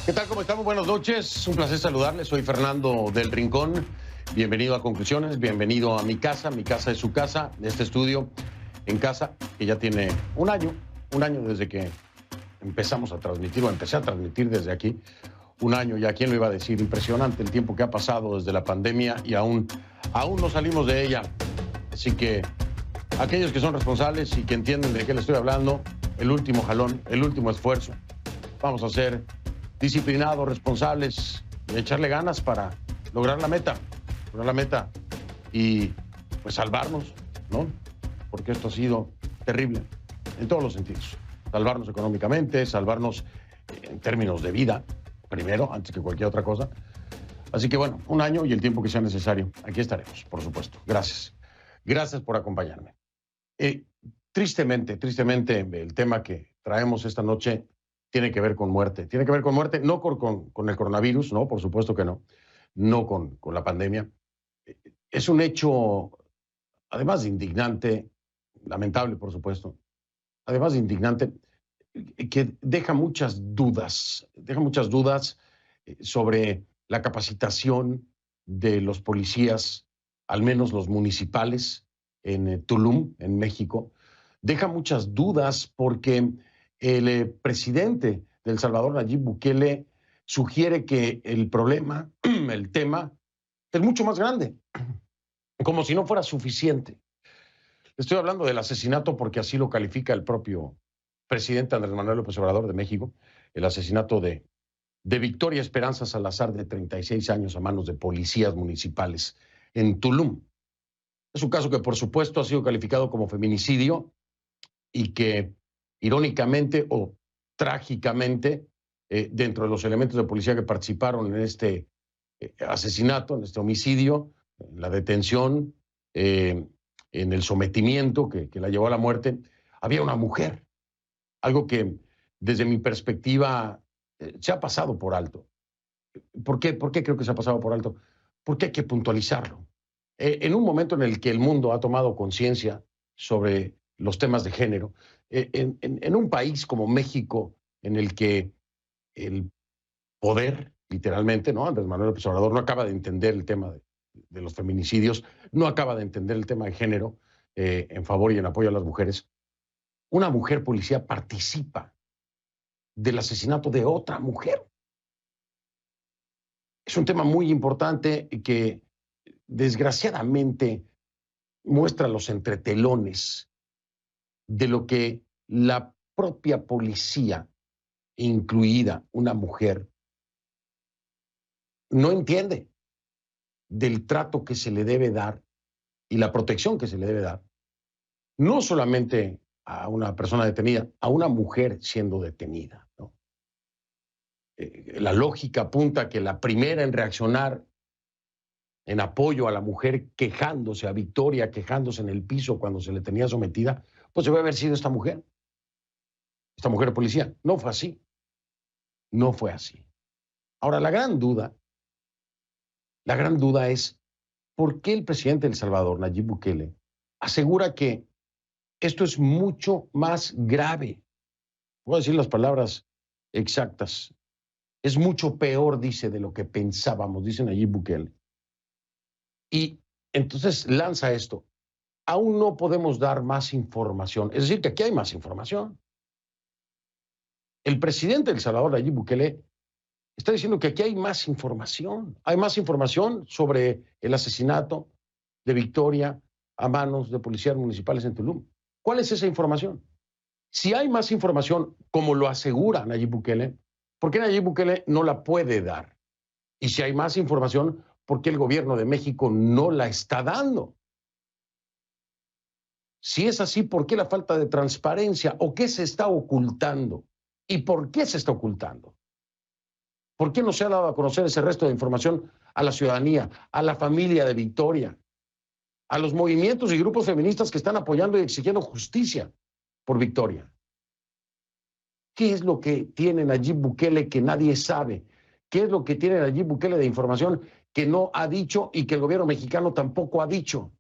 ¿Qué tal? ¿Cómo estamos? Buenas noches. Un placer saludarles. Soy Fernando del Rincón. Bienvenido a Conclusiones. Bienvenido a mi casa. Mi casa es su casa. Este estudio en casa, que ya tiene un año desde que empezamos a transmitir, o empecé a transmitir desde aquí. Un año ya, ¿quién lo iba a decir? Impresionante el tiempo que ha pasado desde la pandemia y aún no salimos de ella. Así que aquellos que son responsables y que entienden de qué les estoy hablando, el último jalón, el último esfuerzo. Vamos a ser disciplinados, responsables y echarle ganas para lograr la meta y pues salvarnos, ¿no? Porque esto ha sido terrible en todos los sentidos. Salvarnos económicamente, salvarnos en términos de vida, primero, antes que cualquier otra cosa. Así que bueno, un año y el tiempo que sea necesario. Aquí estaremos, por supuesto. Gracias. Gracias por acompañarme. Tristemente, el tema que traemos esta noche tiene que ver con muerte. Tiene que ver con muerte, no con el coronavirus, no, por supuesto que no. No con la pandemia. Es un hecho, además de indignante, lamentable, por supuesto, además de indignante, que deja muchas dudas sobre la capacitación de los policías, al menos los municipales, en Tulum, en México. Deja muchas dudas porque el presidente de El Salvador, Nayib Bukele, sugiere que el problema, el tema, es mucho más grande, como si no fuera suficiente. Estoy hablando del asesinato porque así lo califica el propio presidente Andrés Manuel López Obrador de México, el asesinato de Victoria Esperanza Salazar, de 36 años, a manos de policías municipales en Tulum. Es un caso que, por supuesto, ha sido calificado como feminicidio y que, irónicamente o trágicamente, dentro de los elementos de policía que participaron en este asesinato, en este homicidio, en la detención, en el sometimiento que la llevó a la muerte, había una mujer. Algo que, desde mi perspectiva, se ha pasado por alto. ¿Por qué creo que se ha pasado por alto? Porque hay que puntualizarlo. En un momento en el que el mundo ha tomado conciencia sobre los temas de género, en un país como México, en el que el poder, literalmente, ¿no? Andrés Manuel López Obrador no acaba de entender el tema de los feminicidios, no acaba de entender el tema de género en favor y en apoyo a las mujeres. Una mujer policía participa del asesinato de otra mujer. Es un tema muy importante que, desgraciadamente, muestra los entretelones de lo que la propia policía, incluida una mujer, no entiende del trato que se le debe dar y la protección que se le debe dar, no solamente a una persona detenida, a una mujer siendo detenida, ¿no? La lógica apunta a que la primera en reaccionar en apoyo a la mujer quejándose, a Victoria quejándose en el piso cuando se le tenía sometida, pues debe haber sido esta mujer policía. No fue así. No fue así. Ahora, la gran duda es por qué el presidente de El Salvador, Nayib Bukele, asegura que esto es mucho más grave. Voy a decir las palabras exactas. Es mucho peor, dice, de lo que pensábamos, dice Nayib Bukele. Y entonces lanza esto. Aún no podemos dar más información. Es decir, que aquí hay más información. El presidente de El Salvador, Nayib Bukele, está diciendo que aquí hay más información. Hay más información sobre el asesinato de Victoria a manos de policías municipales en Tulum. ¿Cuál es esa información? Si hay más información, como lo asegura Nayib Bukele, ¿por qué Nayib Bukele no la puede dar? Y si hay más información, ¿por qué el gobierno de México no la está dando? Si es así, ¿por qué la falta de transparencia? ¿O qué se está ocultando? ¿Y por qué se está ocultando? ¿Por qué no se ha dado a conocer ese resto de información a la ciudadanía, a la familia de Victoria, a los movimientos y grupos feministas que están apoyando y exigiendo justicia por Victoria? ¿Qué es lo que tiene Nayib Bukele que nadie sabe? ¿Qué es lo que tiene Nayib Bukele de información que no ha dicho y que el gobierno mexicano tampoco ha dicho?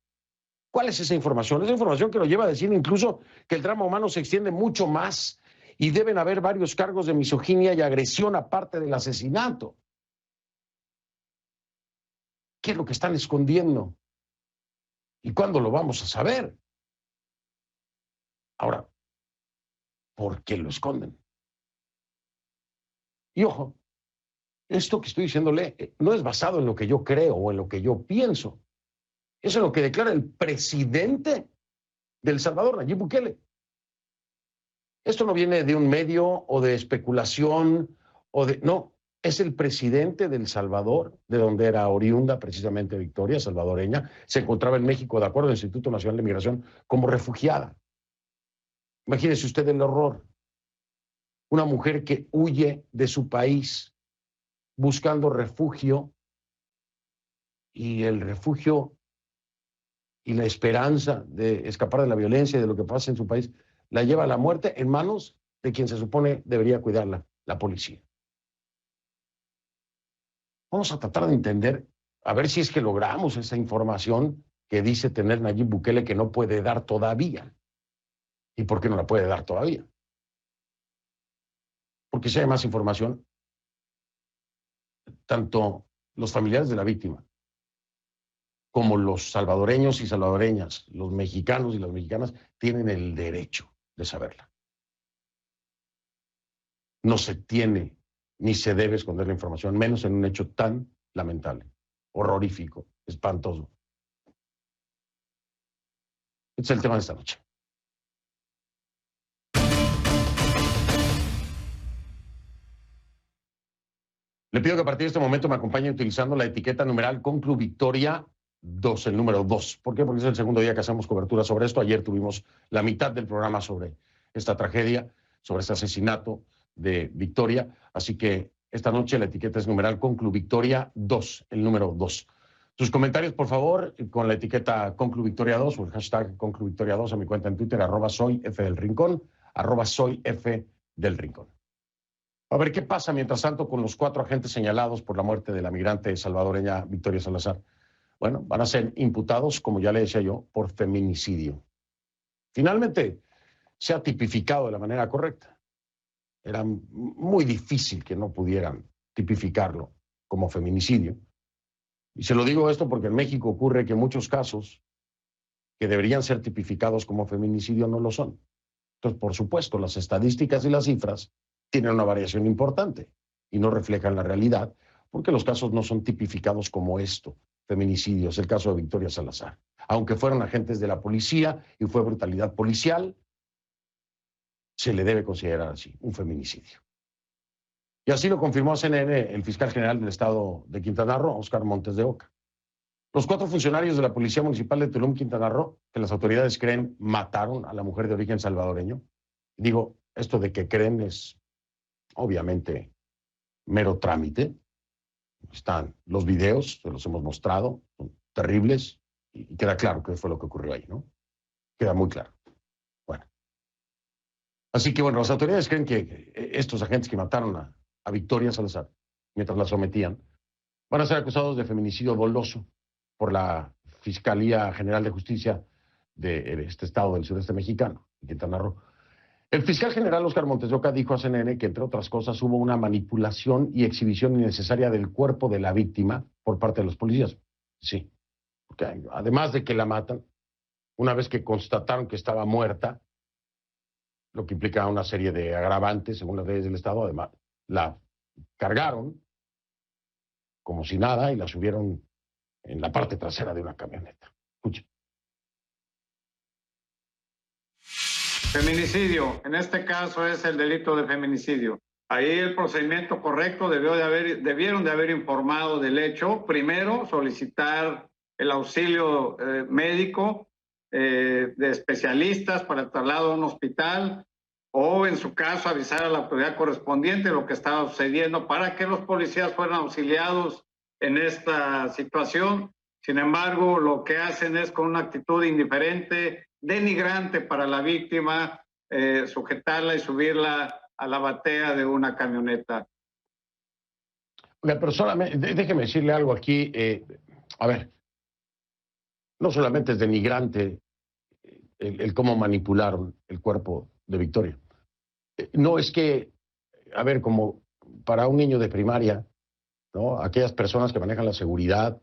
¿Cuál es esa información? Esa información que lo lleva a decir incluso que el drama humano se extiende mucho más y deben haber varios cargos de misoginia y agresión aparte del asesinato. ¿Qué es lo que están escondiendo? ¿Y cuándo lo vamos a saber? Ahora, ¿por qué lo esconden? Y ojo, esto que estoy diciéndole no es basado en lo que yo creo o en lo que yo pienso. Eso es lo que declara el presidente de El Salvador, Nayib Bukele. Esto no viene de un medio o de especulación o de... No, es el presidente de El Salvador, de donde era oriunda precisamente Victoria, salvadoreña. Se encontraba en México, de acuerdo al Instituto Nacional de Migración, como refugiada. Imagínese usted el horror. Una mujer que huye de su país buscando refugio, y el refugio y la esperanza de escapar de la violencia y de lo que pasa en su país la lleva a la muerte en manos de quien se supone debería cuidarla, la policía. Vamos a tratar de entender, a ver si es que logramos esa información que dice tener Nayib Bukele que no puede dar todavía. ¿Y por qué no la puede dar todavía? Porque si hay más información, tanto los familiares de la víctima como los salvadoreños y salvadoreñas, los mexicanos y las mexicanas, tienen el derecho de saberla. No se tiene ni se debe esconder la información, menos en un hecho tan lamentable, horrorífico, espantoso. Este es el tema de esta noche. Le pido que a partir de este momento me acompañe utilizando la etiqueta numeral Conclu Victoria 2, el número 2. ¿Por qué? Porque es el segundo día que hacemos cobertura sobre esto. Ayer tuvimos la mitad del programa sobre esta tragedia, sobre este asesinato de Victoria. Así que esta noche la etiqueta es numeral Conclu Victoria 2, el número 2. Sus comentarios, por favor, con la etiqueta Conclu Victoria 2 o el hashtag Conclu Victoria 2 a mi cuenta en Twitter, @soyfdelrincón, @soyfdelrincón. A ver qué pasa mientras tanto con los 4 agentes señalados por la muerte de la migrante salvadoreña Victoria Salazar. Bueno, van a ser imputados, como ya le decía yo, por feminicidio. Finalmente, se ha tipificado de la manera correcta. Era muy difícil que no pudieran tipificarlo como feminicidio. Y se lo digo esto porque en México ocurre que muchos casos que deberían ser tipificados como feminicidio no lo son. Entonces, por supuesto, las estadísticas y las cifras tienen una variación importante y no reflejan la realidad porque los casos no son tipificados como esto, feminicidio. Es el caso de Victoria Salazar. Aunque fueron agentes de la policía y fue brutalidad policial, se le debe considerar así, un feminicidio. Y así lo confirmó a CNN el fiscal general del estado de Quintana Roo, Óscar Montes de Oca. Los 4 funcionarios de la Policía Municipal de Tulum, Quintana Roo, que las autoridades creen mataron a la mujer de origen salvadoreño. Digo, esto de que creen es obviamente mero trámite. Están los videos, se los hemos mostrado, son terribles y queda claro qué fue lo que ocurrió ahí, ¿no? Queda muy claro. Bueno. Así que, bueno, las autoridades creen que estos agentes que mataron a Victoria Salazar mientras la sometían van a ser acusados de feminicidio doloso por la Fiscalía General de Justicia de este estado del sureste mexicano, Quintana Roo. El fiscal general Óscar Montes de Oca dijo a CNN que, entre otras cosas, hubo una manipulación y exhibición innecesaria del cuerpo de la víctima por parte de los policías. Sí, porque además de que la matan, una vez que constataron que estaba muerta, lo que implica una serie de agravantes según las leyes del estado, además la cargaron como si nada y la subieron en la parte trasera de una camioneta. Escucha. Feminicidio, en este caso es el delito de feminicidio. Ahí el procedimiento correcto debieron de haber informado del hecho. Primero, solicitar el auxilio médico de especialistas para el traslado a un hospital o, en su caso, avisar a la autoridad correspondiente lo que estaba sucediendo para que los policías fueran auxiliados en esta situación. Sin embargo, lo que hacen es con una actitud indiferente, denigrante para la víctima, sujetarla y subirla a la batea de una camioneta. Pero solamente, déjeme decirle algo aquí. A ver, no solamente es denigrante el cómo manipularon el cuerpo de Victoria. No es que, a ver, como para un niño de primaria, ¿no? Aquellas personas que manejan la seguridad,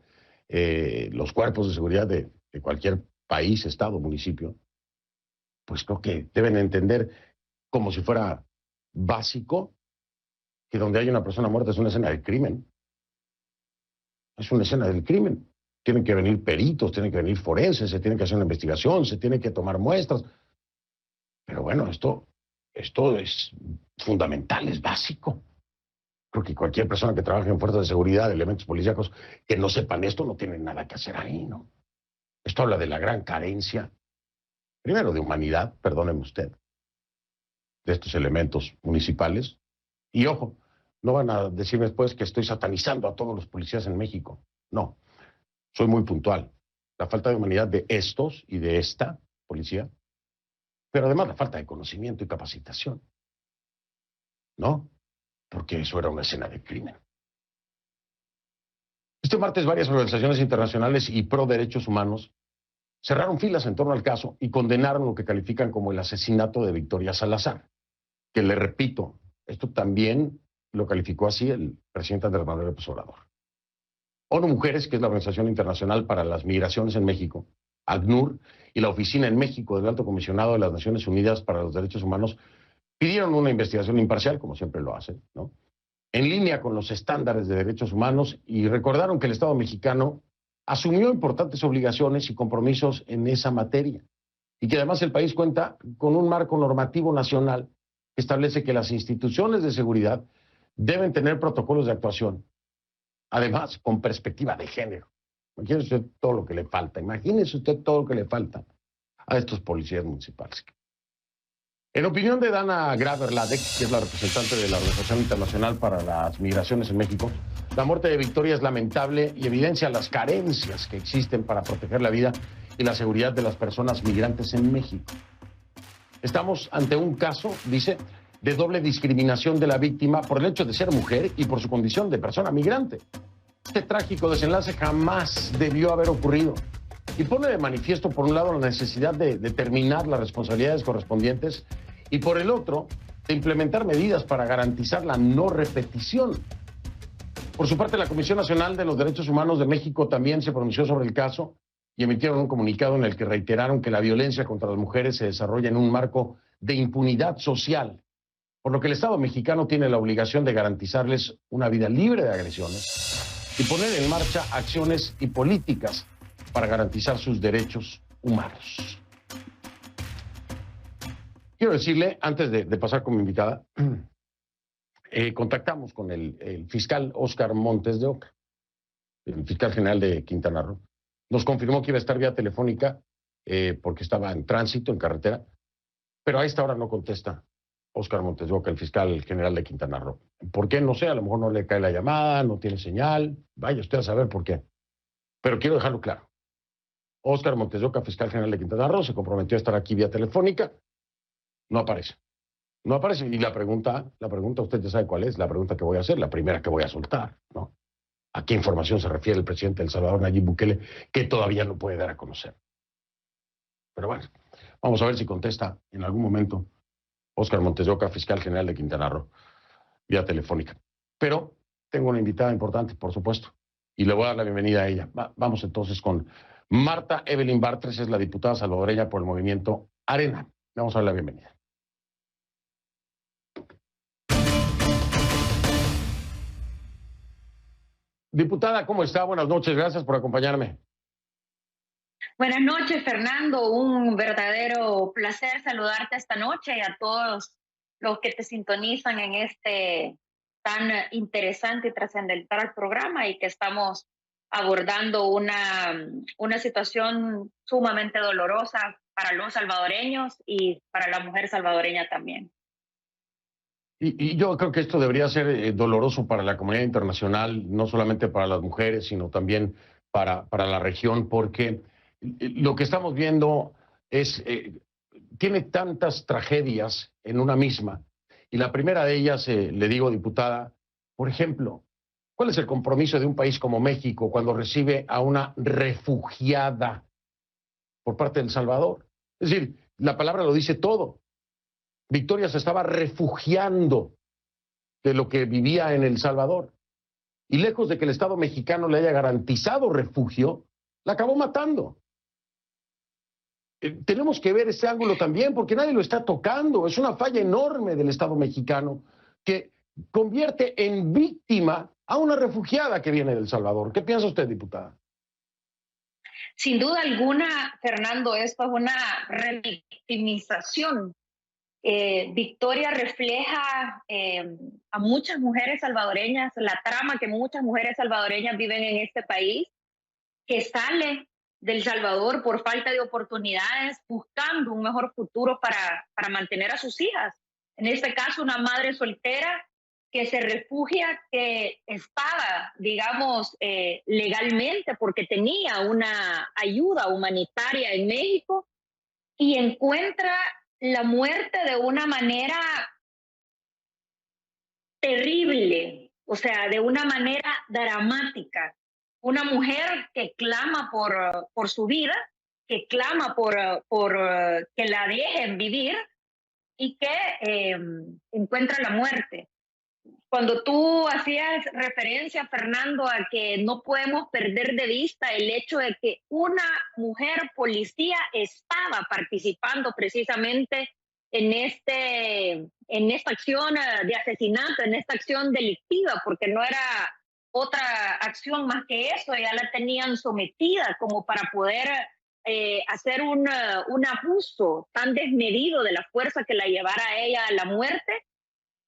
los cuerpos de seguridad de cualquier país, estado, municipio, pues creo que deben entender como si fuera básico que donde hay una persona muerta es una escena del crimen. Es una escena del crimen. Tienen que venir peritos, tienen que venir forenses, se tiene que hacer una investigación, se tienen que tomar muestras. Pero bueno, esto es fundamental, es básico. Creo que cualquier persona que trabaje en fuerzas de seguridad, elementos policíacos, que no sepan esto, no tienen nada que hacer ahí, ¿no? Esto habla de la gran carencia, primero de humanidad, perdóneme usted, de estos elementos municipales. Y ojo, no van a decirme después que estoy satanizando a todos los policías en México. No, soy muy puntual. La falta de humanidad de estos y de esta policía, pero además la falta de conocimiento y capacitación, ¿no? Porque eso era una escena de crimen. Este martes varias organizaciones internacionales y pro derechos humanos cerraron filas en torno al caso y condenaron lo que califican como el asesinato de Victoria Salazar, que le repito, esto también lo calificó así el presidente Andrés Manuel López Obrador. ONU Mujeres, que es la Organización Internacional para las Migraciones en México, ACNUR, y la Oficina en México del Alto Comisionado de las Naciones Unidas para los Derechos Humanos pidieron una investigación imparcial, como siempre lo hacen, ¿no? En línea con los estándares de derechos humanos, y recordaron que el Estado mexicano asumió importantes obligaciones y compromisos en esa materia, y que además el país cuenta con un marco normativo nacional que establece que las instituciones de seguridad deben tener protocolos de actuación, además con perspectiva de género. Imagínese usted todo lo que le falta, imagínese usted todo lo que le falta a estos policías municipales. En opinión de Dana Graver-Ladek, que es la representante de la Organización Internacional para las Migraciones en México, la muerte de Victoria es lamentable y evidencia las carencias que existen para proteger la vida y la seguridad de las personas migrantes en México. Estamos ante un caso, dice, de doble discriminación de la víctima por el hecho de ser mujer y por su condición de persona migrante. Este trágico desenlace jamás debió haber ocurrido y pone de manifiesto, por un lado, la necesidad de determinar las responsabilidades correspondientes y, por el otro, de implementar medidas para garantizar la no repetición. Por su parte, la Comisión Nacional de los Derechos Humanos de México también se pronunció sobre el caso y emitieron un comunicado en el que reiteraron que la violencia contra las mujeres se desarrolla en un marco de impunidad social, por lo que el Estado mexicano tiene la obligación de garantizarles una vida libre de agresiones y poner en marcha acciones y políticas para garantizar sus derechos humanos. Quiero decirle, antes de pasar con mi invitada, contactamos con el fiscal Óscar Montes de Oca, el fiscal general de Quintana Roo. Nos confirmó que iba a estar vía telefónica porque estaba en tránsito, en carretera, pero a esta hora no contesta Óscar Montes de Oca, el fiscal general de Quintana Roo. ¿Por qué? No sé, a lo mejor no le cae la llamada, no tiene señal, vaya usted a saber por qué. Pero quiero dejarlo claro. Óscar Montes de Oca, fiscal general de Quintana Roo, se comprometió a estar aquí vía telefónica. No aparece. No aparece. Y la pregunta, usted ya sabe cuál es, la pregunta que voy a hacer, la primera que voy a soltar, ¿no? ¿A qué información se refiere el presidente de El Salvador, Nayib Bukele, que todavía no puede dar a conocer? Pero bueno, vamos a ver si contesta en algún momento Óscar Montes de Oca, fiscal general de Quintana Roo, vía telefónica. Pero tengo una invitada importante, por supuesto, y le voy a dar la bienvenida a ella. Vamos entonces con Marta Evelyn Bartres, es la diputada salvadoreña por el movimiento Arena. Vamos a dar la bienvenida. Diputada, ¿cómo está? Buenas noches, gracias por acompañarme. Buenas noches, Fernando. Un verdadero placer saludarte esta noche y a todos los que te sintonizan en este tan interesante y trascendental programa y que estamos abordando una situación sumamente dolorosa para los salvadoreños y para la mujer salvadoreña también. Y yo creo que esto debería ser doloroso para la comunidad internacional, no solamente para las mujeres, sino también para la región, porque lo que estamos viendo es, tiene tantas tragedias en una misma. Y la primera de ellas, le digo, diputada, por ejemplo, ¿cuál es el compromiso de un país como México cuando recibe a una refugiada por parte de El Salvador? Es decir, la palabra lo dice todo. Victoria se estaba refugiando de lo que vivía en El Salvador. Y lejos de que el Estado mexicano le haya garantizado refugio, la acabó matando. Tenemos que ver ese ángulo también, porque nadie lo está tocando. Es una falla enorme del Estado mexicano que convierte en víctima a una refugiada que viene de El Salvador. ¿Qué piensa usted, diputada? Sin duda alguna, Fernando, esto es una revictimización. Victoria refleja a muchas mujeres salvadoreñas, la trama que muchas mujeres salvadoreñas viven en este país, que sale del Salvador por falta de oportunidades, buscando un mejor futuro para mantener a sus hijas. En este caso, una madre soltera que se refugia, que estaba, digamos, legalmente porque tenía una ayuda humanitaria en México y encuentra la muerte de una manera terrible, o sea, de una manera dramática. Una mujer que clama por su vida, que clama por que la dejen vivir y que encuentra la muerte. Cuando tú hacías referencia, Fernando, a que no podemos perder de vista el hecho de que una mujer policía estaba participando precisamente en esta acción de asesinato, en esta acción delictiva, porque no era otra acción más que eso, ya la tenían sometida como para poder hacer un abuso tan desmedido de la fuerza que la llevara a ella a la muerte.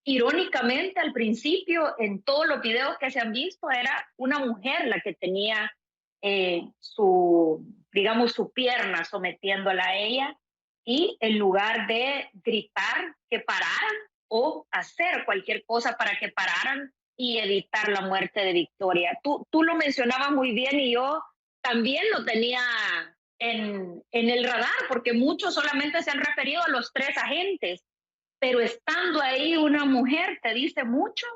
Irónicamente, al principio, en todos los videos que se han visto, era una mujer la que tenía su pierna sometiéndola a ella, y en lugar de gritar que pararan o hacer cualquier cosa para que pararan y evitar la muerte de Victoria. Tú lo mencionabas muy bien y yo también lo tenía en el radar, porque muchos solamente se han referido a los 3 agentes. Pero estando ahí una mujer te dice mucho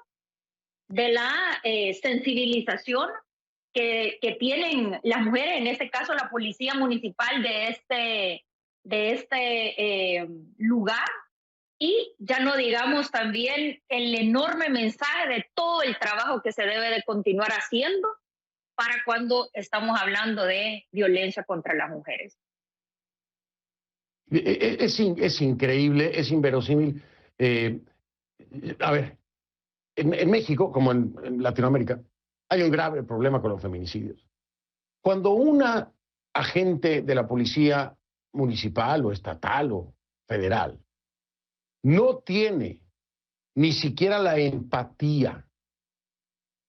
de la sensibilización que tienen las mujeres, en este caso la policía municipal de este lugar, y ya no digamos también el enorme mensaje de todo el trabajo que se debe de continuar haciendo para cuando estamos hablando de violencia contra las mujeres. Es increíble, es inverosímil. A ver, en México, como en Latinoamérica, hay un grave problema con los feminicidios. Cuando una agente de la policía municipal o estatal o federal no tiene ni siquiera la empatía,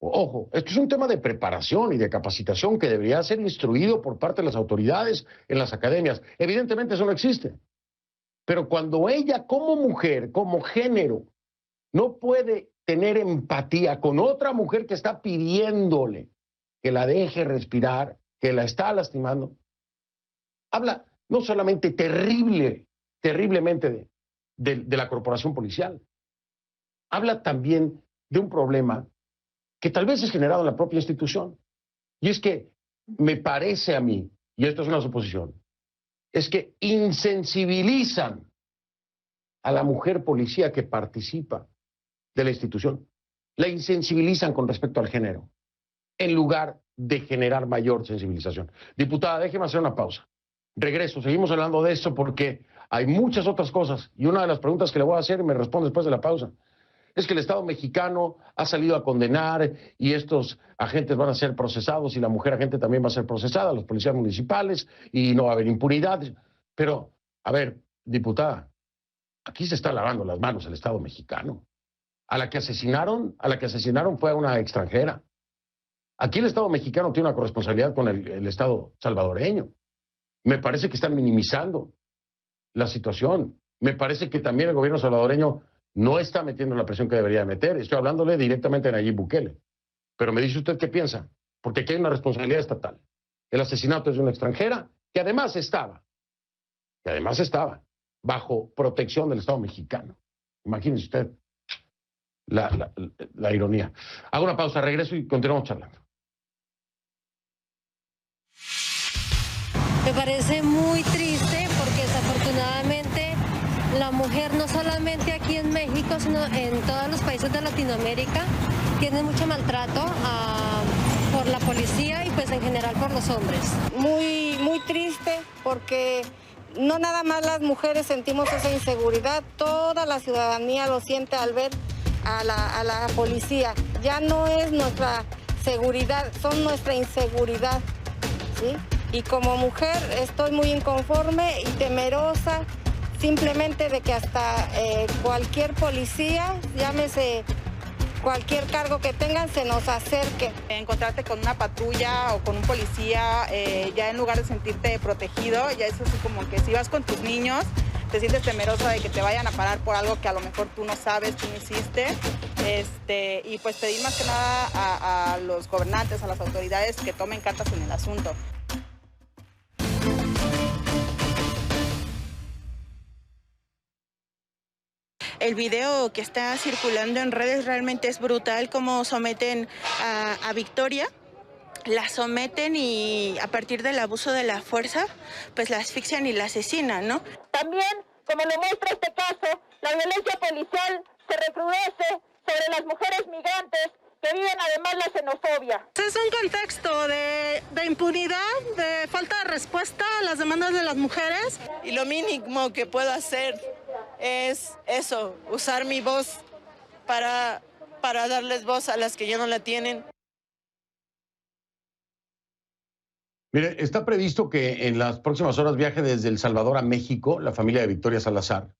ojo, esto es un tema de preparación y de capacitación que debería ser instruido por parte de las autoridades en las academias. Evidentemente eso no existe. Pero cuando ella como mujer, como género, no puede tener empatía con otra mujer que está pidiéndole que la deje respirar, que la está lastimando, habla no solamente terriblemente de la corporación policial, habla también de un problema que tal vez es generado en la propia institución. Y es que me parece a mí, y esto es una suposición, es que insensibilizan a la mujer policía que participa de la institución. La insensibilizan con respecto al género, en lugar de generar mayor sensibilización. Diputada, déjeme hacer una pausa. Regreso, seguimos hablando de esto porque hay muchas otras cosas. Y una de las preguntas que le voy a hacer, y me responde después de la pausa, es que el Estado mexicano ha salido a condenar y estos agentes van a ser procesados y la mujer agente también va a ser procesada, los policías municipales, y no va a haber impunidad. Pero, a ver, diputada, aquí se está lavando las manos el Estado mexicano. A la que asesinaron fue a una extranjera. Aquí el Estado mexicano tiene una corresponsabilidad con el Estado salvadoreño. Me parece que están minimizando la situación. Me parece que también el gobierno salvadoreño no está metiendo la presión que debería meter. Estoy hablándole directamente a Nayib Bukele. Pero me dice usted qué piensa, porque aquí hay una responsabilidad estatal. El asesinato es de una extranjera que además estaba bajo protección del Estado mexicano. Imagínese usted la ironía. Hago una pausa, regreso y continuamos charlando. Me parece muy triste porque desafortunadamente La mujer no solamente aquí en México, sino en todos los países de Latinoamérica, tiene mucho maltrato por la policía y pues en general por los hombres. Muy triste porque no nada más las mujeres sentimos esa inseguridad, toda la ciudadanía lo siente al ver a la policía. Ya no es nuestra seguridad, son nuestra inseguridad, ¿sí? Y como mujer estoy muy inconforme y temerosa simplemente de que hasta cualquier policía, llámese cualquier cargo que tengan, se nos acerque. Encontrarte con una patrulla o con un policía, ya en lugar de sentirte protegido, ya es así como que si vas con tus niños, te sientes temeroso de que te vayan a parar por algo que a lo mejor tú no sabes, tú no hiciste. Y pues pedir más que nada a los gobernantes, a las autoridades que tomen cartas en el asunto. El video que está circulando en redes realmente es brutal, cómo someten a Victoria, la someten y a partir del abuso de la fuerza, pues la asfixian y la asesinan, ¿no? También, como lo muestra este caso, la violencia policial se recrudece sobre las mujeres migrantes que viven además la xenofobia. Es un contexto de impunidad, de falta de respuesta a las demandas de las mujeres. Y lo mínimo que puedo hacer es eso, usar mi voz para darles voz a las que ya no la tienen. Mire, está previsto que en las próximas horas viaje desde El Salvador a México la familia de Victoria Salazar,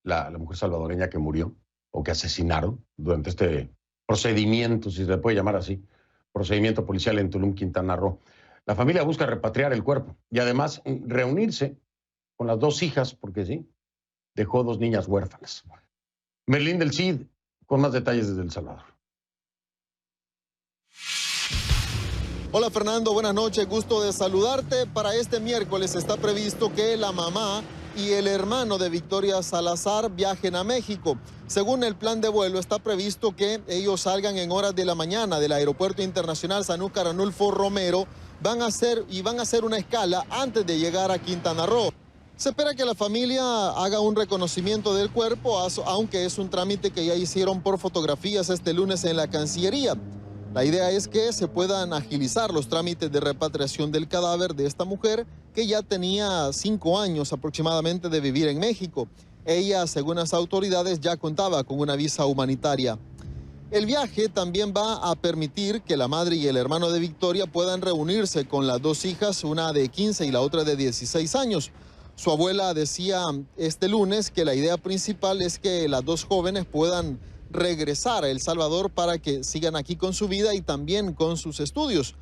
la mujer salvadoreña que murió o que asesinaron durante este procedimiento, si se le puede llamar así, procedimiento policial en Tulum, Quintana Roo. La familia busca repatriar el cuerpo y además reunirse con las dos hijas, porque sí, dejó dos niñas huérfanas. Merlín del Cid, con más detalles desde El Salvador. Hola Fernando, buenas noches, gusto de saludarte. Para este miércoles está previsto que la mamá y el hermano de Victoria Salazar viajen a México. Según el plan de vuelo, está previsto que ellos salgan en horas de la mañana del Aeropuerto Internacional Sanlúcar Arnulfo Romero. Van a hacer una escala antes de llegar a Quintana Roo. Se espera que la familia haga un reconocimiento del cuerpo, aunque es un trámite que ya hicieron por fotografías este lunes en la Cancillería. La idea es que se puedan agilizar los trámites de repatriación del cadáver de esta mujer que ya tenía 5 años aproximadamente de vivir en México. Ella, según las autoridades, ya contaba con una visa humanitaria. El viaje también va a permitir que la madre y el hermano de Victoria puedan reunirse con las dos hijas, una de 15 y la otra de 16 años. Su abuela decía este lunes que la idea principal es que las dos jóvenes puedan regresar a El Salvador para que sigan aquí con su vida y también con sus estudios.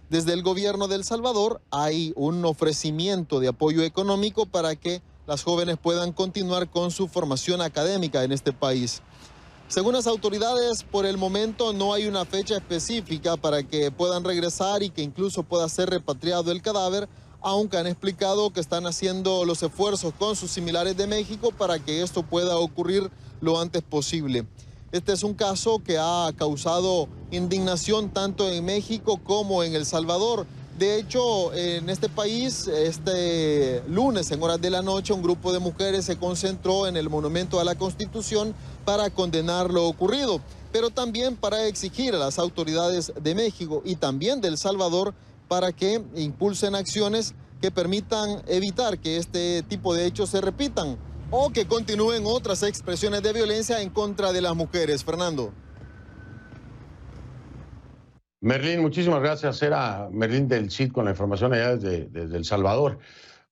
Desde el gobierno de El Salvador hay un ofrecimiento de apoyo económico para que las jóvenes puedan continuar con su formación académica en este país. Según las autoridades, por el momento no hay una fecha específica para que puedan regresar y que incluso pueda ser repatriado el cadáver, aunque han explicado que están haciendo los esfuerzos con sus similares de México para que esto pueda ocurrir lo antes posible. Este es un caso que ha causado indignación tanto en México como en El Salvador. De hecho, en este país, este lunes en horas de la noche, un grupo de mujeres se concentró en el Monumento a la Constitución para condenar lo ocurrido, pero también para exigir a las autoridades de México y también de El Salvador para que impulsen acciones que permitan evitar que este tipo de hechos se repitan o que continúen otras expresiones de violencia en contra de las mujeres. Fernando. Merlín, muchísimas gracias. Era Merlín del Cid con la información allá desde El Salvador.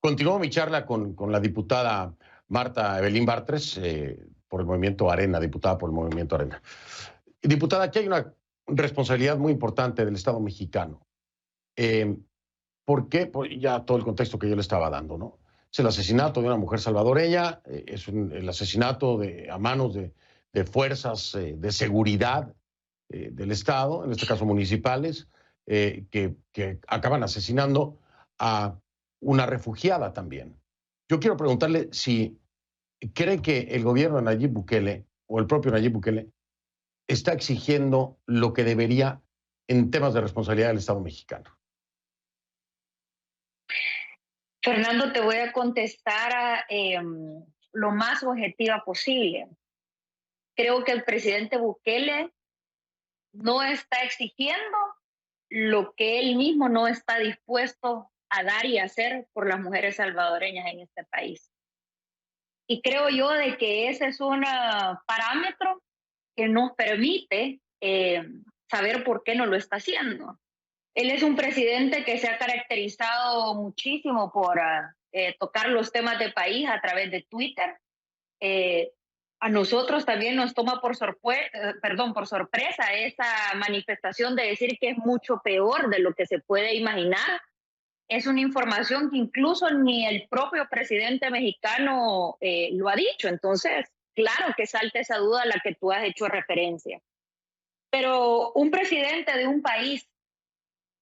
Continúo mi charla con la diputada Marta Evelyn Bartres, por el Movimiento Arena, diputada por el Movimiento Arena. Diputada, aquí hay una responsabilidad muy importante del Estado mexicano. ¿Por qué? Pues ya todo el contexto que yo le estaba dando, ¿no? Es el asesinato de una mujer salvadoreña, el asesinato a manos de fuerzas de seguridad del Estado, en este caso municipales, que acaban asesinando a una refugiada también. Yo quiero preguntarle si cree que el gobierno de Nayib Bukele o el propio Nayib Bukele está exigiendo lo que debería en temas de responsabilidad del Estado mexicano. Fernando, te voy a contestar lo más objetiva posible. Creo que el presidente Bukele no está exigiendo lo que él mismo no está dispuesto a dar y hacer por las mujeres salvadoreñas en este país. Y creo yo de que ese es un parámetro que nos permite saber por qué no lo está haciendo. Él es un presidente que se ha caracterizado muchísimo por tocar los temas de país a través de Twitter. A nosotros también nos toma por sorpresa esa manifestación de decir que es mucho peor de lo que se puede imaginar. Es una información que incluso ni el propio presidente mexicano lo ha dicho. Entonces, claro que salta esa duda a la que tú has hecho referencia. Pero un presidente de un país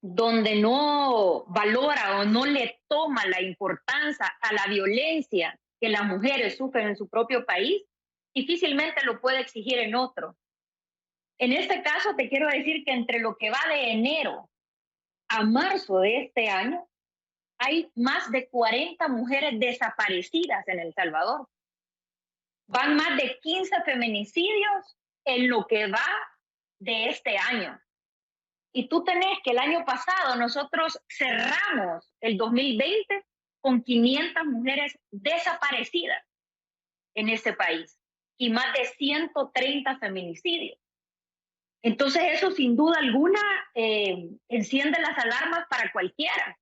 donde no valora o no le toma la importancia a la violencia que las mujeres sufren en su propio país, difícilmente lo puede exigir en otro. En este caso, te quiero decir que entre lo que va de enero a marzo de este año, hay más de 40 mujeres desaparecidas en El Salvador. Van más de 15 feminicidios en lo que va de este año. Y tú tenés que el año pasado nosotros cerramos el 2020 con 500 mujeres desaparecidas en este país y más de 130 feminicidios. Entonces eso sin duda alguna enciende las alarmas para cualquiera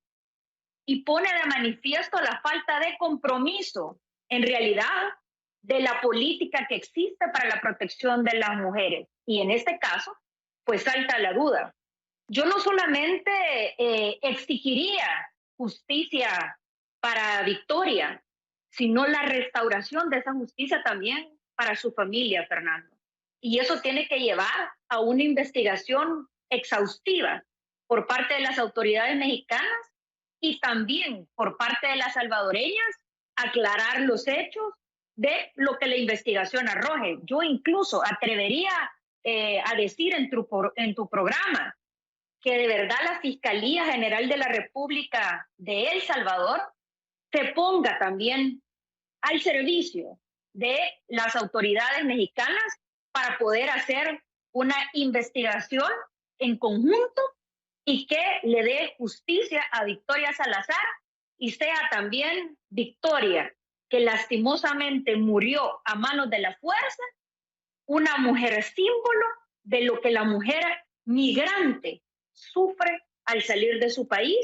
y pone de manifiesto la falta de compromiso en realidad de la política que existe para la protección de las mujeres. Y en este caso, pues salta la duda. Yo no solamente exigiría justicia para Victoria, sino la restauración de esa justicia también para su familia, Fernando. Y eso tiene que llevar a una investigación exhaustiva por parte de las autoridades mexicanas y también por parte de las salvadoreñas, aclarar los hechos de lo que la investigación arroje. Yo incluso atrevería a decir en tu programa que de verdad la Fiscalía General de la República de El Salvador se ponga también al servicio de las autoridades mexicanas para poder hacer una investigación en conjunto y que le dé justicia a Victoria Salazar y sea también Victoria, que lastimosamente murió a manos de la fuerza, una mujer símbolo de lo que la mujer migrante sufre al salir de su país,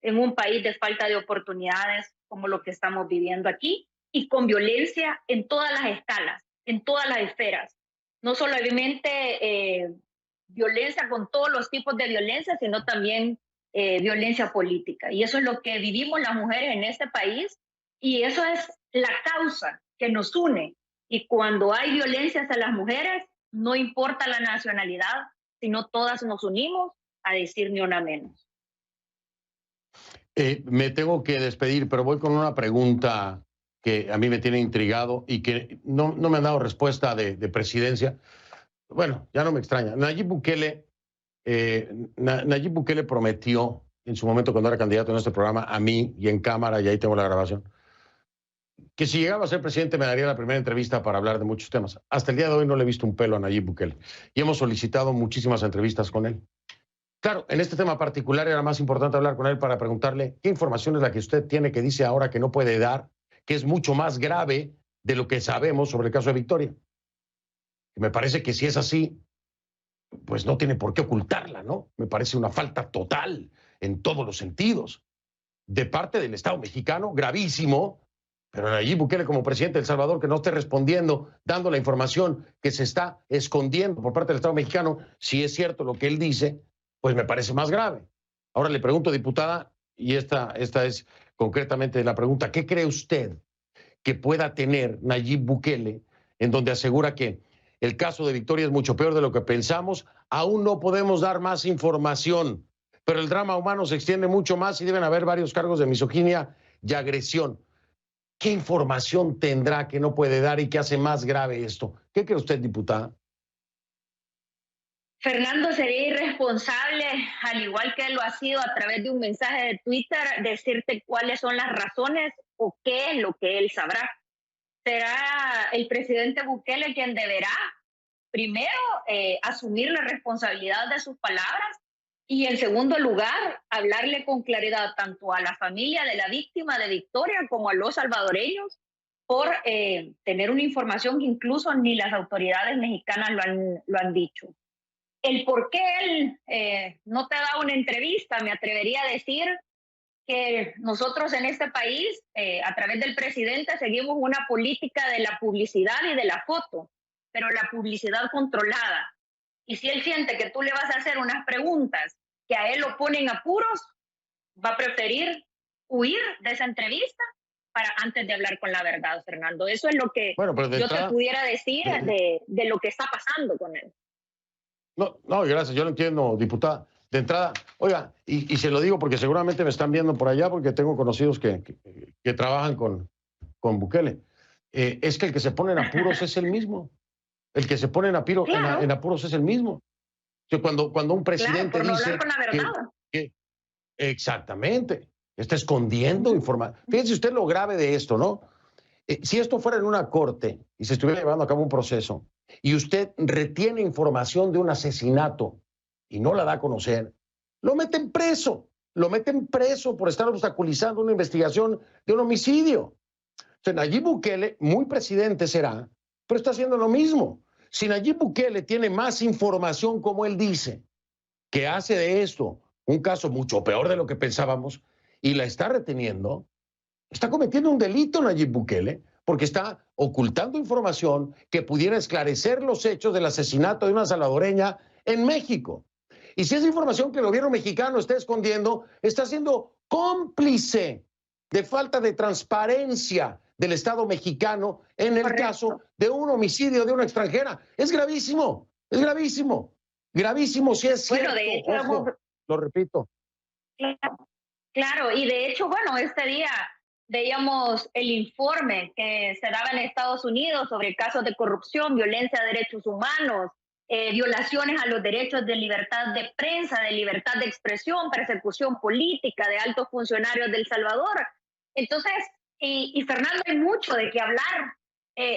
en un país de falta de oportunidades como lo que estamos viviendo aquí, y con violencia en todas las escalas, en todas las esferas. No solamente violencia con todos los tipos de violencia, sino también violencia política. Y eso es lo que vivimos las mujeres en este país, y eso es la causa que nos une. Y cuando hay violencia hacia las mujeres, no importa la nacionalidad, sino todas nos unimos a decir ni una menos. Me tengo que despedir, pero voy con una pregunta que a mí me tiene intrigado y que no me han dado respuesta de presidencia. Bueno, ya no me extraña. Nayib Bukele prometió en su momento cuando era candidato en este programa a mí y en cámara, y ahí tengo la grabación, que si llegaba a ser presidente me daría la primera entrevista para hablar de muchos temas. Hasta el día de hoy no le he visto un pelo a Nayib Bukele y hemos solicitado muchísimas entrevistas con él. Claro, en este tema particular era más importante hablar con él para preguntarle qué información es la que usted tiene que dice ahora que no puede dar, que es mucho más grave de lo que sabemos sobre el caso de Victoria. Me parece que si es así, pues no tiene por qué ocultarla, ¿no? Me parece una falta total en todos los sentidos. De parte del Estado mexicano, gravísimo, pero Nayib Bukele como presidente de El Salvador que no esté respondiendo, dando la información que se está escondiendo por parte del Estado mexicano, si es cierto lo que él dice, pues me parece más grave. Ahora le pregunto, diputada, y esta es concretamente la pregunta, ¿qué cree usted que pueda tener Nayib Bukele en donde asegura que el caso de Victoria es mucho peor de lo que pensamos? Aún no podemos dar más información, pero el drama humano se extiende mucho más y deben haber varios cargos de misoginia y agresión. ¿Qué información tendrá que no puede dar y que hace más grave esto? ¿Qué cree usted, diputada? Fernando, sería irresponsable, al igual que lo ha sido a través de un mensaje de Twitter, decirte cuáles son las razones o qué es lo que él sabrá. será el presidente Bukele quien deberá primero asumir la responsabilidad de sus palabras y en segundo lugar hablarle con claridad tanto a la familia de la víctima de Victoria como a los salvadoreños por tener una información que incluso ni las autoridades mexicanas lo han dicho. El por qué él no te da una entrevista, me atrevería a decir que nosotros en este país, a través del presidente, seguimos una política de la publicidad y de la foto, pero la publicidad controlada. Y si él siente que tú le vas a hacer unas preguntas que a él lo ponen apuros, va a preferir huir de esa entrevista antes de hablar con la verdad, Fernando. Eso es lo que yo te pudiera decir de lo que está pasando con él. No, gracias, yo lo entiendo, diputada. De entrada, oiga, y se lo digo porque seguramente me están viendo por allá porque tengo conocidos que trabajan con Bukele. Es que el que se pone en apuros es el mismo. El que se pone en apuros es el mismo. Cuando un presidente por no dice hablar con la verdad. Exactamente, está escondiendo información. Fíjense usted lo grave de esto, ¿no? Si esto fuera en una corte y se estuviera llevando a cabo un proceso y usted retiene información de un asesinato y no la da a conocer, lo meten preso por estar obstaculizando una investigación de un homicidio. O sea, Nayib Bukele, muy presidente será, pero está haciendo lo mismo. Si Nayib Bukele tiene más información, como él dice, que hace de esto un caso mucho peor de lo que pensábamos y la está reteniendo, está cometiendo un delito Nayib Bukele porque está ocultando información que pudiera esclarecer los hechos del asesinato de una salvadoreña en México. Y si esa información que el gobierno mexicano está escondiendo, está siendo cómplice de falta de transparencia del Estado mexicano en el caso de un homicidio de una extranjera. Es gravísimo, gravísimo si es cierto. De hecho, ojo, lo repito. Claro, y de hecho, este día veíamos el informe que se daba en Estados Unidos sobre casos de corrupción, violencia a derechos humanos, violaciones a los derechos de libertad de prensa, de libertad de expresión, persecución política de altos funcionarios de El Salvador. Entonces, y Fernando, hay mucho de qué hablar.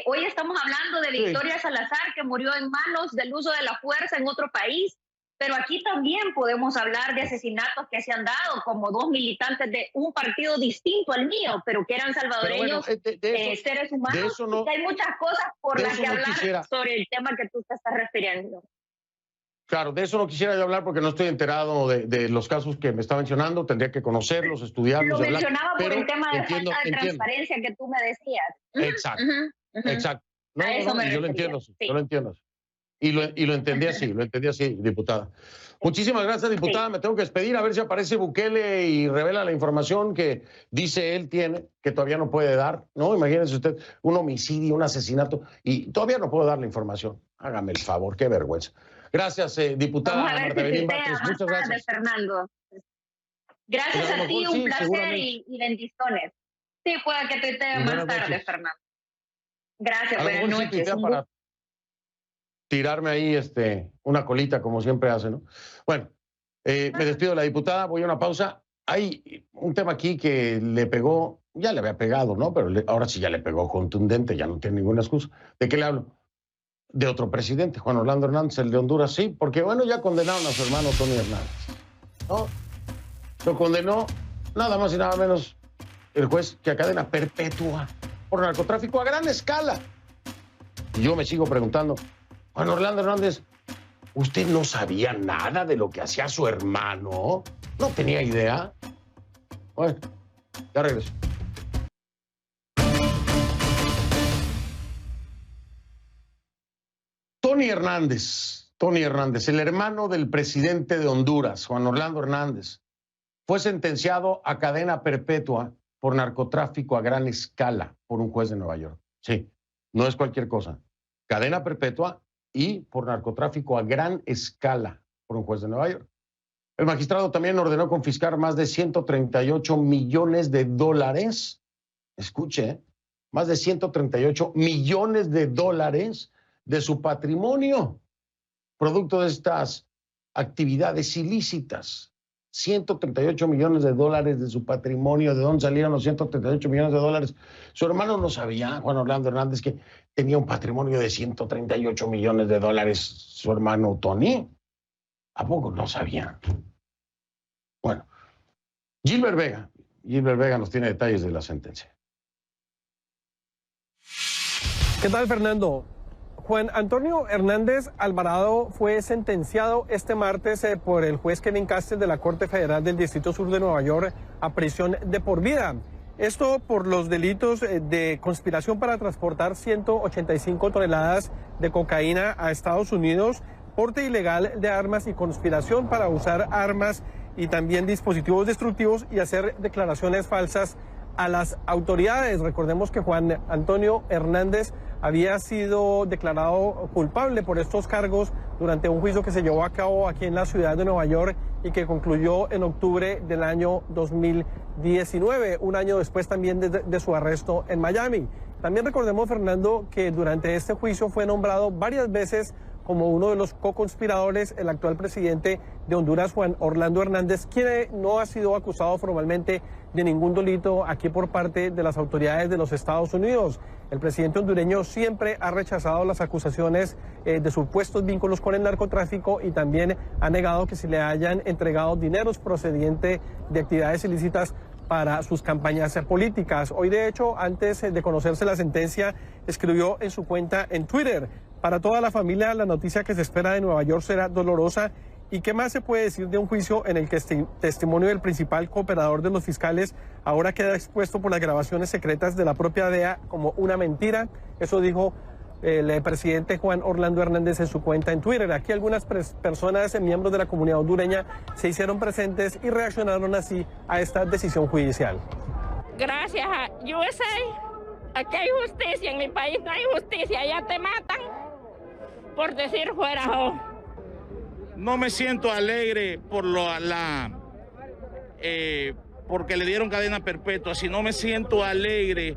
Hoy estamos hablando de Victoria Salazar, que murió en manos del uso de la fuerza en otro país, pero aquí también podemos hablar de asesinatos que se han dado, como 2 militantes de un partido distinto al mío, pero que eran salvadoreños, seres humanos. Hay muchas cosas por las que hablar sobre el tema que tú te estás refiriendo. Claro, de eso no quisiera yo hablar porque no estoy enterado de los casos que me está mencionando. Tendría que conocerlos, estudiarlos. Lo mencionaba por el tema de falta de transparencia que tú me decías. Exacto, exacto. Yo lo entiendo, yo lo entiendo. Y lo entendí así, diputada. Muchísimas gracias, diputada. Me tengo que despedir a ver si aparece Bukele y revela la información que dice él tiene, que todavía no puede dar, ¿no? Imagínense usted, un homicidio, un asesinato, y todavía no puedo dar la información. Hágame el favor, qué vergüenza. Gracias, diputada Marta Evelyn Vázquez. Muchas gracias. Fernando. Gracias a ti, un placer y bendiciones. Sí, pueda que tuitee más tarde, Fernando. Gracias, buenas noches. Para tirarme ahí una colita, como siempre hace, ¿no? Bueno, me despido de la diputada, voy a una pausa. Hay un tema aquí que le pegó, ya le había pegado, ¿no? Pero ahora sí ya le pegó contundente, ya no tiene ninguna excusa. ¿De qué le hablo? De otro presidente, Juan Orlando Hernández, el de Honduras, sí, porque ya condenaron a su hermano Tony Hernández, ¿no? Lo condenó nada más y nada menos el juez que a cadena perpetua por narcotráfico a gran escala. Y yo me sigo preguntando, Juan Orlando Hernández, ¿usted no sabía nada de lo que hacía su hermano? ¿No tenía idea? Bueno, ya regreso. Tony Hernández, el hermano del presidente de Honduras, Juan Orlando Hernández, fue sentenciado a cadena perpetua por narcotráfico a gran escala por un juez de Nueva York. Sí, no es cualquier cosa. Cadena perpetua y por narcotráfico a gran escala por un juez de Nueva York. El magistrado también ordenó confiscar más de 138 millones de dólares. Escuche, más de 138 millones de dólares de su patrimonio, producto de estas actividades ilícitas. 138 millones de dólares de su patrimonio. ¿De dónde salieron los 138 millones de dólares? Su hermano no sabía, Juan Orlando Hernández, que tenía un patrimonio de 138 millones de dólares su hermano Tony. ¿A poco no sabía? Bueno, Gilbert Vega nos tiene detalles de la sentencia. ¿Qué tal, Fernando? Juan Antonio Hernández Alvarado fue sentenciado este martes por el juez Kevin Castel de la Corte Federal del Distrito Sur de Nueva York a prisión de por vida. Esto por los delitos de conspiración para transportar 185 toneladas de cocaína a Estados Unidos, porte ilegal de armas y conspiración para usar armas y también dispositivos destructivos y hacer declaraciones falsas a las autoridades. Recordemos que Juan Antonio Hernández había sido declarado culpable por estos cargos durante un juicio que se llevó a cabo aquí en la ciudad de Nueva York y que concluyó en octubre del año 2019, un año después también de su arresto en Miami. También recordemos, Fernando, que durante este juicio fue nombrado varias veces como uno de los co-conspiradores el actual presidente de Honduras, Juan Orlando Hernández, quien no ha sido acusado formalmente de ningún delito aquí por parte de las autoridades de los Estados Unidos. El presidente hondureño siempre ha rechazado las acusaciones de supuestos vínculos con el narcotráfico y también ha negado que se le hayan entregado dineros procedientes de actividades ilícitas para sus campañas políticas. Hoy, de hecho, antes de conocerse la sentencia, escribió en su cuenta en Twitter: para toda la familia, la noticia que se espera de Nueva York será dolorosa. ¿Y qué más se puede decir de un juicio en el que el testimonio del principal cooperador de los fiscales ahora queda expuesto por las grabaciones secretas de la propia DEA como una mentira? Eso dijo el presidente Juan Orlando Hernández en su cuenta en Twitter. Aquí algunas personas, miembros de la comunidad hondureña, se hicieron presentes y reaccionaron así a esta decisión judicial. Gracias a USA, aquí hay justicia, en mi país no hay justicia, allá te matan por decir fuera. No me siento alegre por porque le dieron cadena perpetua, sino me siento alegre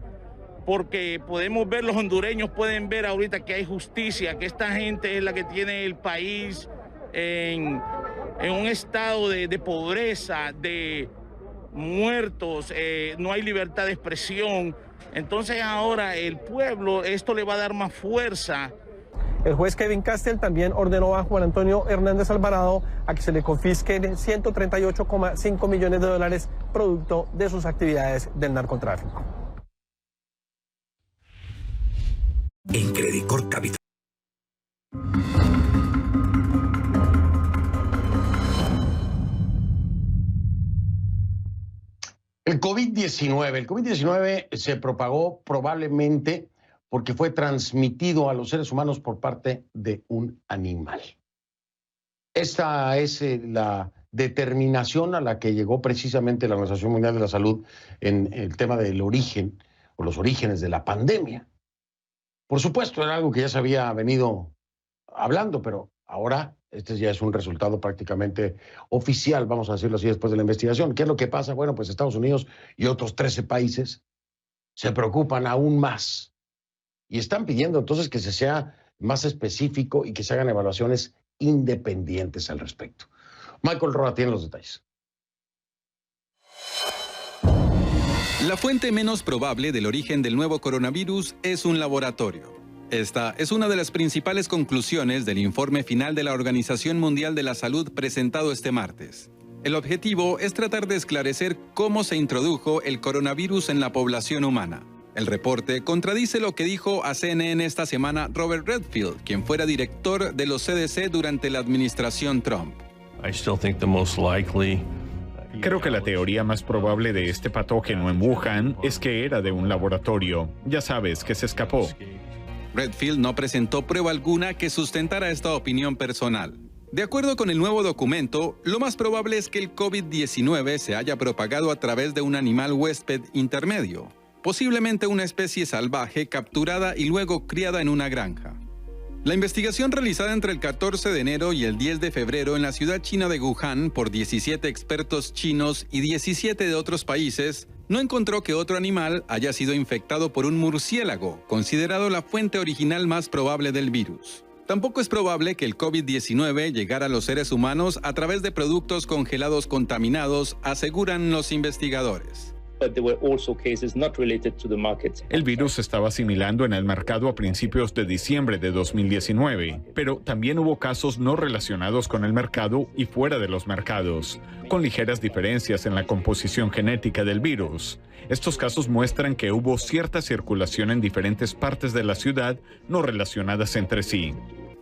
porque podemos ver, los hondureños pueden ver ahorita que hay justicia, que esta gente es la que tiene el país en un estado de pobreza, de muertos, no hay libertad de expresión. Entonces ahora el pueblo, esto le va a dar más fuerza. El juez Kevin Castel también ordenó a Juan Antonio Hernández Alvarado a que se le confisquen 138,5 millones de dólares producto de sus actividades del narcotráfico. En Credicorp Capital. El COVID-19 se propagó probablemente porque fue transmitido a los seres humanos por parte de un animal. Esta es la determinación a la que llegó precisamente la Organización Mundial de la Salud en el tema del origen o los orígenes de la pandemia. Por supuesto, era algo que ya se había venido hablando, pero ahora este ya es un resultado prácticamente oficial, vamos a decirlo así, después de la investigación. ¿Qué es lo que pasa? Bueno, pues Estados Unidos y otros 13 países se preocupan aún más y están pidiendo entonces que se sea más específico y que se hagan evaluaciones independientes al respecto. Michael Roa tiene los detalles. La fuente menos probable del origen del nuevo coronavirus es un laboratorio. Esta es una de las principales conclusiones del informe final de la Organización Mundial de la Salud presentado este martes. El objetivo es tratar de esclarecer cómo se introdujo el coronavirus en la población humana. El reporte contradice lo que dijo a CNN esta semana Robert Redfield, quien fuera director de los CDC durante la administración Trump. Creo que la teoría más probable de este patógeno en Wuhan es que era de un laboratorio. Ya sabes, que se escapó. Redfield no presentó prueba alguna que sustentara esta opinión personal. De acuerdo con el nuevo documento, lo más probable es que el COVID-19 se haya propagado a través de un animal huésped intermedio, posiblemente una especie salvaje capturada y luego criada en una granja. La investigación realizada entre el 14 de enero y el 10 de febrero en la ciudad china de Wuhan por 17 expertos chinos y 17 de otros países no encontró que otro animal haya sido infectado por un murciélago, considerado la fuente original más probable del virus. Tampoco es probable que el COVID-19 llegara a los seres humanos a través de productos congelados contaminados, aseguran los investigadores. El virus se estaba asimilando en el mercado a principios de diciembre de 2019, pero también hubo casos no relacionados con el mercado y fuera de los mercados, con ligeras diferencias en la composición genética del virus. Estos casos muestran que hubo cierta circulación en diferentes partes de la ciudad no relacionadas entre sí.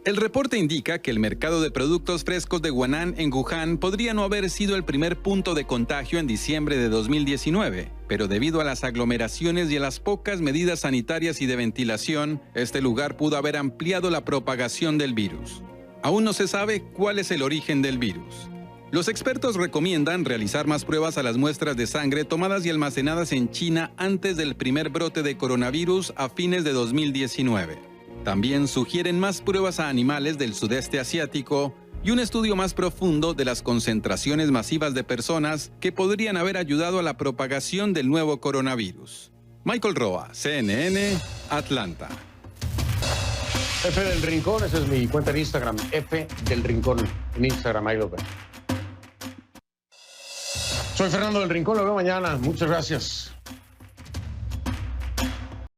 El reporte indica que el mercado de productos frescos de Guanan en Wuhan podría no haber sido el primer punto de contagio en diciembre de 2019, pero debido a las aglomeraciones y a las pocas medidas sanitarias y de ventilación, este lugar pudo haber ampliado la propagación del virus. Aún no se sabe cuál es el origen del virus. Los expertos recomiendan realizar más pruebas a las muestras de sangre tomadas y almacenadas en China antes del primer brote de coronavirus a fines de 2019. También sugieren más pruebas a animales del sudeste asiático y un estudio más profundo de las concentraciones masivas de personas que podrían haber ayudado a la propagación del nuevo coronavirus. Michael Roa, CNN, Atlanta. F del Rincón, esa es mi cuenta en Instagram, F del Rincón en Instagram, ahí lo ven. Soy Fernando del Rincón, lo veo mañana. Muchas gracias.